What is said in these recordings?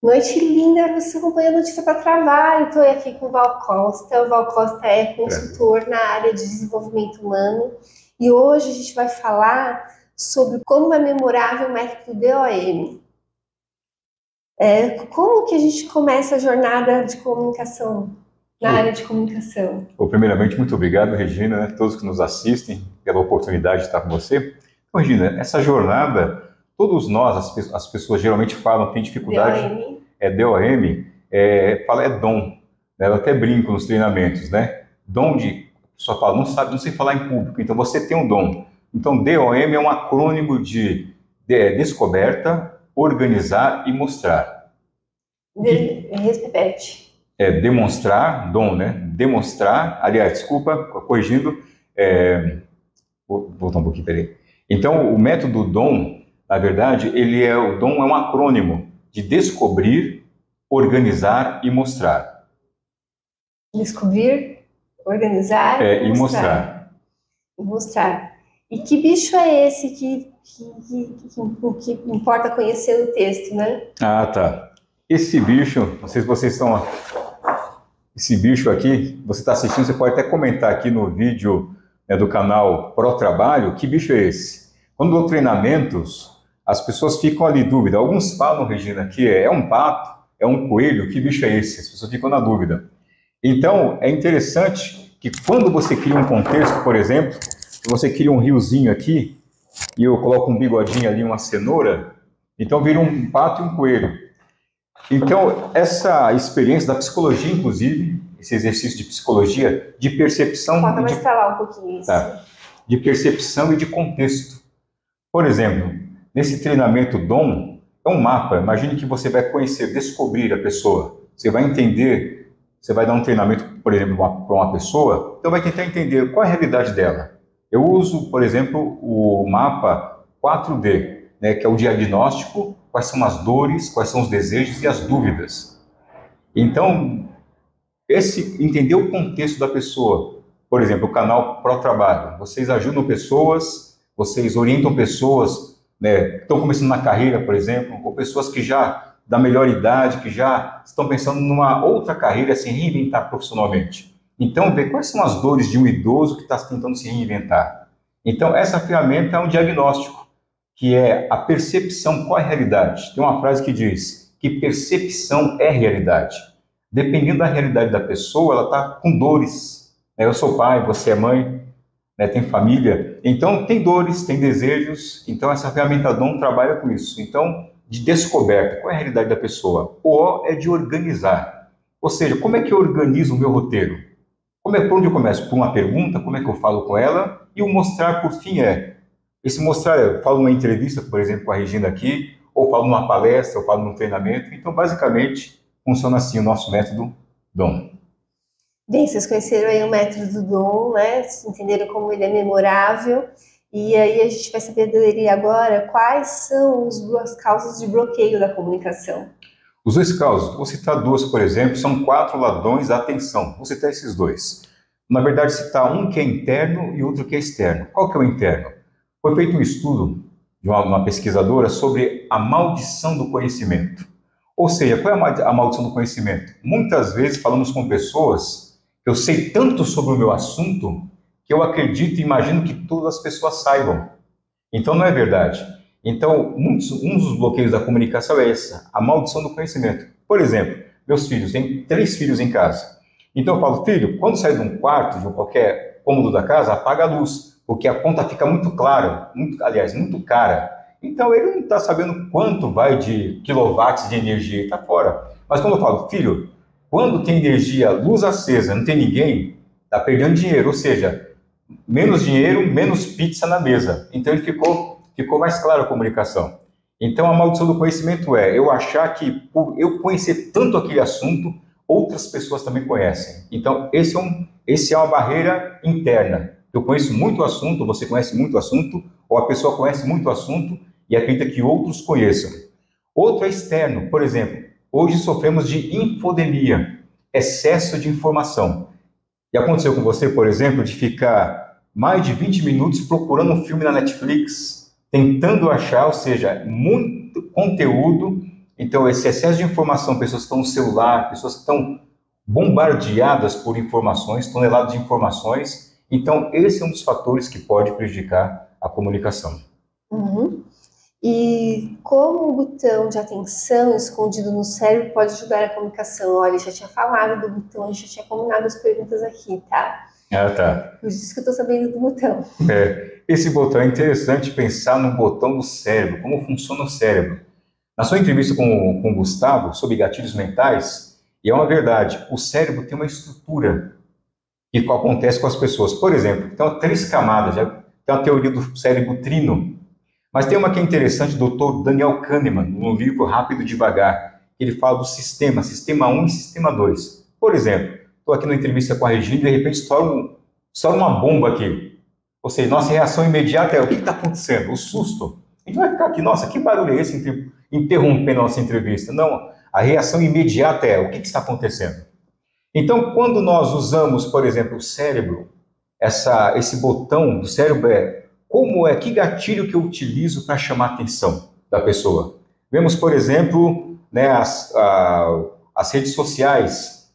Noite linda, você acompanha a notícia para trabalho. Estou aqui com o Val Costa. O Val Costa é Prazer. consultor na área de desenvolvimento humano e hoje a gente vai falar sobre como é memorável o método DOM. Como que a gente começa a jornada de comunicação na área Bom, de comunicação? primeiramente, muito obrigado, Regina, né, todos que nos assistem, pela oportunidade de estar com você. Então, Regina, essa jornada, todos nós, as pessoas geralmente falam, tem dificuldade, DOM. DOM, fala é dom, né? Eu até brinco nos treinamentos, né? Dom de, a pessoa fala, não sabe, não sei falar em público, então você tem um dom. Então, DOM é um acrônimo de descoberta, organizar e mostrar. O que Repete. demonstrar, dom, né? Demonstrar, aliás, desculpa, corrigindo, vou voltar um pouquinho, peraí. Então, o método dom, na verdade, o dom é um acrônimo de descobrir, organizar e mostrar. Descobrir, organizar e E mostrar. mostrar. Mostrar. E que bicho é esse que importa conhecer o texto, né? Ah, tá. Esse bicho, não sei se vocês estão. Esse bicho aqui, você está assistindo, você pode até comentar aqui no vídeo, né, do canal Pro Trabalho, que bicho é esse? Quando dou treinamentos, as pessoas ficam ali em dúvida. Alguns falam, Regina, que é um pato, é um coelho, que bicho é esse? As pessoas ficam na dúvida. Então, é interessante que quando você cria um contexto, por exemplo, você cria um riozinho aqui, e eu coloco um bigodinho ali, uma cenoura, então vira um pato e um coelho. Então, essa experiência da psicologia, inclusive, esse exercício de psicologia, de percepção Foca e mais para lá um pouquinho isso. tá, de percepção e de contexto. Por exemplo, nesse treinamento DOM, é um mapa. Imagine que você vai conhecer, descobrir a pessoa. Você vai entender, você vai dar um treinamento, por exemplo, para uma pessoa, então vai tentar entender qual é a realidade dela. Eu uso, por exemplo, o mapa 4D, né, que é o diagnóstico, quais são as dores, quais são os desejos e as dúvidas. Então, entender o contexto da pessoa. Por exemplo, o canal Pro Trabalho. Vocês ajudam pessoas, vocês orientam pessoas, né, que estão começando na carreira, por exemplo, ou pessoas que já da melhor idade, que já estão pensando numa outra carreira, se reinventar profissionalmente. Então, ver quais são as dores de um idoso que está tentando se reinventar. Então, essa ferramenta é um diagnóstico, que é a percepção, qual é a realidade. Tem uma frase que diz que percepção é realidade. Dependendo da realidade da pessoa, ela está com dores. Eu sou pai, você é mãe, né, tem família. Então, tem dores, tem desejos. Então, essa ferramenta DOM trabalha com isso. Então, de descoberta, qual é a realidade da pessoa? O O é de organizar. Ou seja, como é que eu organizo o meu roteiro? Por onde eu começo? Por uma pergunta, como é que eu falo com ela? E o mostrar, por fim, esse mostrar, eu falo numa entrevista, por exemplo, com a Regina aqui, ou falo numa palestra, ou falo num treinamento. Então, basicamente, funciona assim o nosso método DOM. Bem, vocês conheceram aí o método do Dom, né? Vocês entenderam como ele é memorável. E aí a gente vai saber dele agora quais são as causas de bloqueio da comunicação. Os dois casos, vou citar duas, por exemplo, são 4 ladrões da atenção. Vou citar esses dois. Na verdade, citar um que é interno e outro que é externo. Qual que é o interno? Foi feito um estudo de uma pesquisadora sobre a maldição do conhecimento. Ou seja, qual é a maldição do conhecimento? Muitas vezes falamos com pessoas que eu sei tanto sobre o meu assunto que eu acredito e imagino que todas as pessoas saibam. Então não é verdade. Então, um dos bloqueios da comunicação é essa, a maldição do conhecimento. Por exemplo, meus filhos, têm 3 filhos em casa. Então eu falo, filho, quando sai de um quarto, de qualquer cômodo da casa, apaga a luz, porque a conta fica muito clara, aliás, muito cara. Então ele não está sabendo quanto vai de quilowatts de energia, está fora. Mas quando eu falo, filho, quando tem energia, luz acesa, não tem ninguém, está perdendo dinheiro, ou seja, menos dinheiro, menos pizza na mesa. Então ele ficou mais clara a comunicação. Então a maldição do conhecimento é eu achar que por eu conhecer tanto aquele assunto, outras pessoas também conhecem. Então esse é uma barreira interna. Eu conheço muito o assunto, você conhece muito o assunto, ou a pessoa conhece muito o assunto e acredita que outros conheçam. Outro é externo, por exemplo, hoje sofremos de infodemia, excesso de informação. E aconteceu com você, por exemplo, de ficar mais de 20 minutos procurando um filme na Netflix, tentando achar, ou seja, muito conteúdo Então, esse excesso de informação, pessoas que estão no celular, pessoas que estão bombardeadas por informações, toneladas de informações. Então, esse é um dos fatores que pode prejudicar a comunicação. Uhum. E como o botão de atenção escondido no cérebro pode ajudar a comunicação? Olha, eu já tinha falado do botão, a gente já tinha combinado as perguntas aqui, tá? Ah, tá. Por isso que eu tô sabendo do botão. Esse botão é interessante pensar no botão do cérebro, como funciona o cérebro. Na sua entrevista com o Gustavo sobre gatilhos mentais, e é uma verdade, o cérebro tem uma estrutura que acontece com as pessoas. Por exemplo, tem 3 camadas, tem uma teoria do cérebro trino, mas tem uma que é interessante, do Dr. Daniel Kahneman, no livro Rápido e Devagar. Ele fala do sistema 1 e sistema 2. Por exemplo, estou aqui na entrevista com a Regina e de repente estoura uma bomba aqui. Ou seja, nossa reação imediata é: o que está acontecendo? O susto. A gente vai ficar aqui: nossa, que barulho é esse interrompendo a nossa entrevista? Não, a reação imediata é: o que está acontecendo? Então, quando nós usamos, por exemplo, o cérebro, esse botão do cérebro que gatilho que eu utilizo para chamar a atenção da pessoa? Vemos, por exemplo, né, as redes sociais,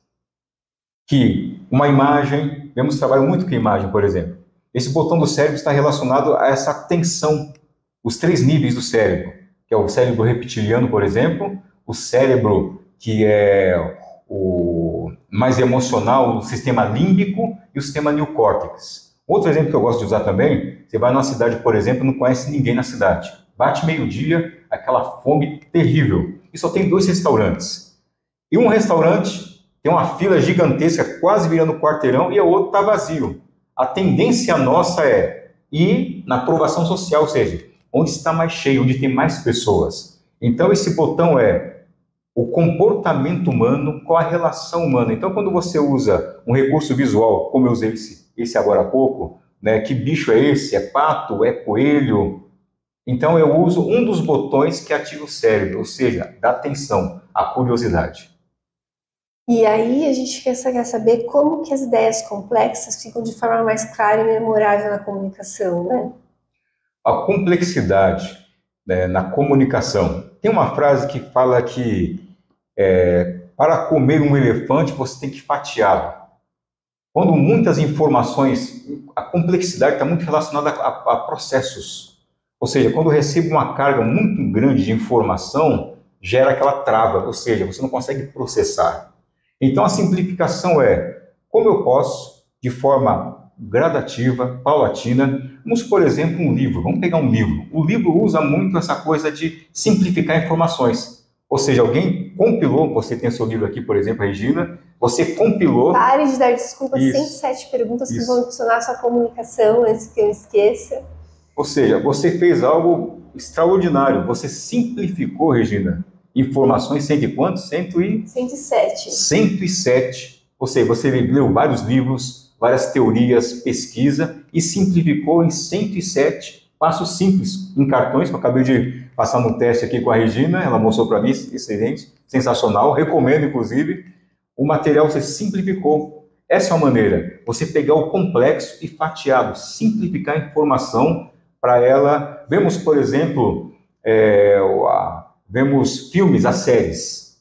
que uma imagem, trabalham muito com imagem, por exemplo. Esse botão do cérebro está relacionado a essa atenção, os 3 níveis do cérebro, que é o cérebro reptiliano, por exemplo, o cérebro que é o mais emocional, o sistema límbico e o sistema neocórtex. Outro exemplo que eu gosto de usar também: você vai numa cidade, por exemplo, não conhece ninguém na cidade. Bate meio-dia, aquela fome terrível, e só tem 2 restaurantes. E um restaurante tem uma fila gigantesca, quase virando quarteirão, e o outro está vazio. A tendência nossa é ir na aprovação social, ou seja, onde está mais cheio, onde tem mais pessoas. Então, esse botão é o comportamento humano com a relação humana. Então, quando você usa um recurso visual, como eu usei esse agora há pouco, né, que bicho é esse? É pato? É coelho? Então, eu uso um dos botões que ativa o cérebro, ou seja, dá atenção, a curiosidade. E aí a gente quer saber como que as ideias complexas ficam de forma mais clara e memorável na comunicação, né? A complexidade, né, na comunicação. Tem uma frase que fala que para comer um elefante você tem que fatiá-lo. Quando muitas informações, a complexidade está muito relacionada a processos. Ou seja, quando eu recebo uma carga muito grande de informação, gera aquela trava, ou seja, você não consegue processar. Então a simplificação é: como eu posso, de forma gradativa, paulatina, vamos, por exemplo, um livro. Vamos pegar um livro. O livro usa muito essa coisa de simplificar informações. Ou seja, alguém compilou, você tem seu livro aqui, por exemplo, Regina, você compilou... Pare de dar desculpas, 107 perguntas que vão impulsionar a sua comunicação antes que eu esqueça. Ou seja, você fez algo extraordinário, você simplificou, Regina, informações, cento e quantos? 107. 107. Ou seja, você leu vários livros, várias teorias, pesquisa e simplificou em 107 passos simples, em cartões, que eu acabei de passar no teste aqui com a Regina, ela mostrou para mim, excelente, sensacional, recomendo inclusive. O material você simplificou. Essa é uma maneira, você pegar o complexo e fatiá-lo, simplificar a informação para ela. Vemos, por exemplo, vemos filmes, as séries.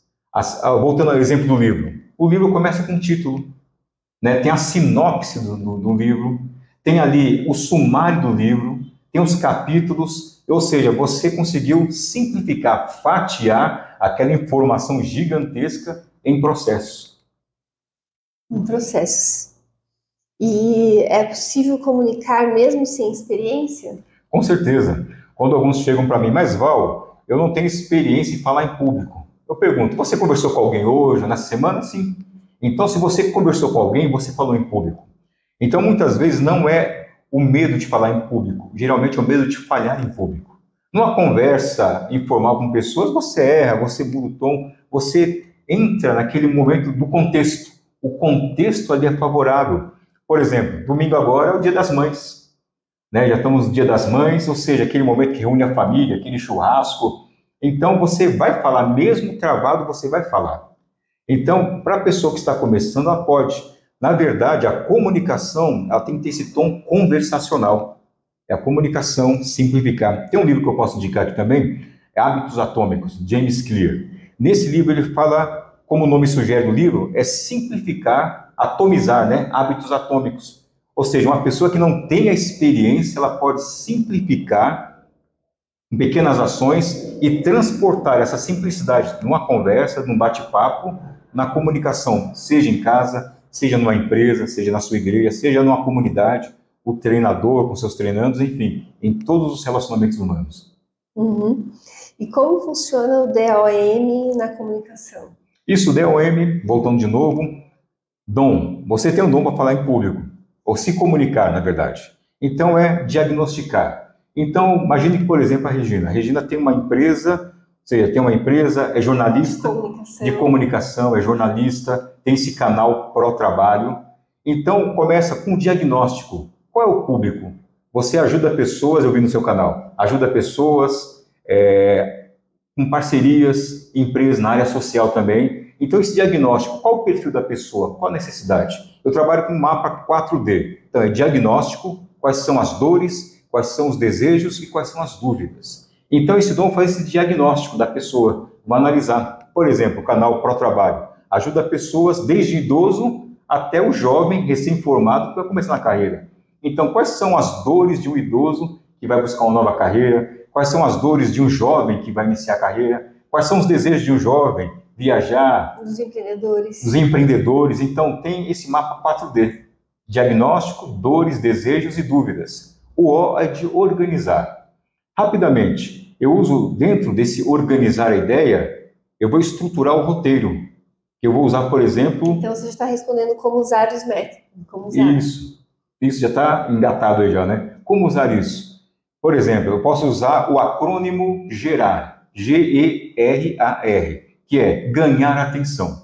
Voltando ao exemplo do livro. O livro começa com um título, né? Tem a sinopse do livro, tem ali o sumário do livro, tem os capítulos, ou seja, você conseguiu simplificar, fatiar aquela informação gigantesca em processos. Em processos. E é possível comunicar mesmo sem experiência? Com certeza. Quando alguns chegam para mim: mas Val, eu não tenho experiência em falar em público. Eu pergunto: você conversou com alguém hoje, nessa semana? Sim. Então, se você conversou com alguém, você falou em público. Então, muitas vezes não é o medo de falar em público, geralmente é o medo de falhar em público. Numa conversa informal com pessoas, você erra, você muda o tom, você entra naquele momento do contexto. O contexto ali é favorável. Por exemplo, domingo agora é o Dia das Mães, né? Já estamos no Dia das Mães, ou seja, aquele momento que reúne a família, aquele churrasco. Então, você vai falar, mesmo travado, você vai falar. Então, para a pessoa que está começando, ela pode. Na verdade, a comunicação, ela tem que ter esse tom conversacional. É a comunicação simplificada. Tem um livro que eu posso indicar aqui também, é Hábitos Atômicos, James Clear. Nesse livro ele fala, como o nome sugere do livro, é simplificar, atomizar, né? Hábitos atômicos. Ou seja, uma pessoa que não tem a experiência, ela pode simplificar em pequenas ações e transportar essa simplicidade numa conversa, num bate-papo, na comunicação, seja em casa, seja numa empresa, seja na sua igreja, seja numa comunidade, o treinador com seus treinandos, enfim, em todos os relacionamentos humanos. Uhum. E como funciona o DOM na comunicação? Isso, DOM, voltando de novo, dom. Você tem um dom para falar em público, ou se comunicar, na verdade. Então, é diagnosticar. Então, imagine que, por exemplo, a Regina. A Regina tem uma empresa, ou seja, tem uma empresa, é jornalista de comunicação, é jornalista, tem esse canal pró-trabalho. Então, começa com o diagnóstico. Qual é o público? Você ajuda pessoas, eu vi no seu canal, ajuda pessoas com parcerias, empresas na área social também. Então, esse diagnóstico, qual o perfil da pessoa, qual a necessidade? Eu trabalho com um mapa 4D. Então, é diagnóstico, quais são as dores, quais são os desejos e quais são as dúvidas. Então, esse dom faz esse diagnóstico da pessoa, vai analisar. Por exemplo, o canal Pro Trabalho ajuda pessoas desde idoso até o jovem recém-formado que vai começar na carreira. Então, quais são as dores de um idoso que vai buscar uma nova carreira? Quais são as dores de um jovem que vai iniciar a carreira? Quais são os desejos de um jovem? Viajar? Dos empreendedores. Dos empreendedores. Então, tem esse mapa 4D. Diagnóstico, dores, desejos e dúvidas. O O é de organizar. Rapidamente, eu uso dentro desse organizar a ideia, eu vou estruturar o roteiro. Eu vou usar, por exemplo... Então, você já está respondendo como usar os métodos. Como usar. Isso já está engatado aí já, né? Como usar isso? Por exemplo, eu posso usar o acrônimo GERAR, G-E-R-A-R, que é ganhar atenção.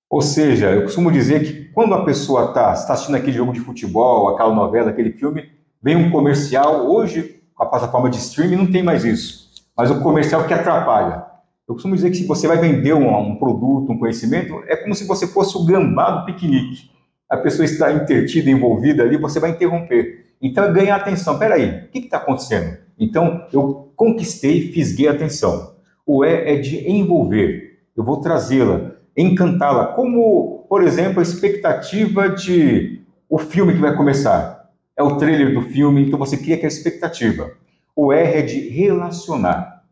Ou seja, eu costumo dizer que quando a pessoa está assistindo aquele jogo de futebol, aquela novela, aquele filme, vem um comercial, hoje, com a plataforma de streaming, não tem mais isso, mas o comercial que atrapalha. Eu costumo dizer que se você vai vender um produto, um conhecimento, é como se você fosse o gambá do piquenique. A pessoa está entretida, envolvida ali, você vai interromper. Então, é ganhar atenção. Espera aí, o que está acontecendo? Então, eu conquistei, fisguei a atenção. O E é de envolver. Eu vou trazê-la, encantá-la, como, por exemplo, a expectativa de o filme que vai começar. É o trailer do filme, então você cria aquela expectativa. O R é de relacionar.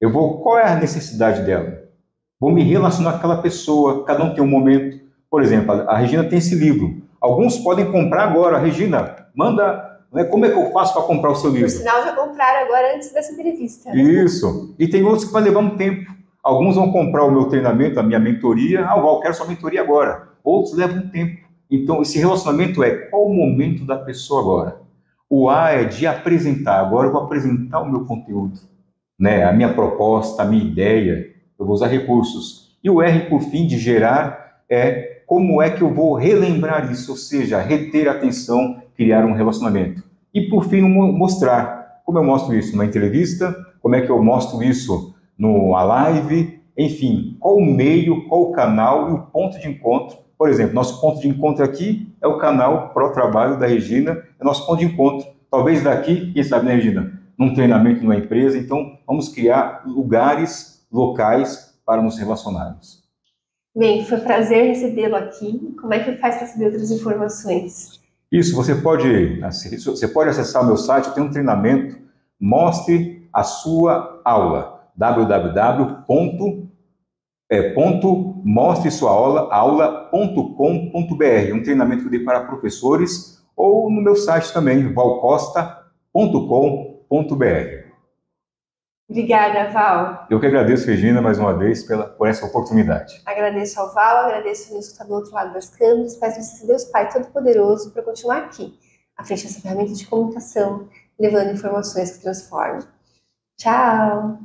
Qual é a necessidade dela? Vou me relacionar com aquela pessoa, cada um tem um momento. Por exemplo, a Regina tem esse livro. Alguns podem comprar agora. Regina, manda, né, como é que eu faço para comprar o seu livro? Por sinal, já compraram agora antes dessa entrevista. Isso. E tem outros que vai levar um tempo. Alguns vão comprar o meu treinamento, a minha mentoria. Ah, Val, eu quero sua mentoria agora. Outros levam um tempo. Então, esse relacionamento é qual o momento da pessoa agora? O A é de apresentar. Agora eu vou apresentar o meu conteúdo, né? A minha proposta, a minha ideia. Eu vou usar recursos. E o R, por fim, de gerar, é como é que eu vou relembrar isso, ou seja, reter a atenção, criar um relacionamento. E, por fim, mostrar. Como eu mostro isso numa entrevista, como é que eu mostro isso numa live, enfim, qual o meio, qual o canal e o ponto de encontro. Por exemplo, nosso ponto de encontro aqui é o canal Pro Trabalho da Regina, é nosso ponto de encontro. Talvez daqui, quem sabe, né, Regina? Num treinamento numa empresa, então vamos criar lugares, locais para nos relacionarmos. Bem, foi um prazer recebê-lo aqui. Como é que faz para saber outras informações? Isso, você pode acessar o meu site, eu tenho um treinamento, mostre a sua aula, www.mostresuaaula.com.br, um treinamento que eu dei para professores, ou no meu site também, valcosta.com.br. Obrigada, Val. Eu que agradeço, Regina, mais uma vez por essa oportunidade. Agradeço ao Val, agradeço ao que está do outro lado das câmeras, peço a Deus Pai Todo-Poderoso para continuar aqui, à frente dessa ferramenta de comunicação, levando informações que transformam. Tchau!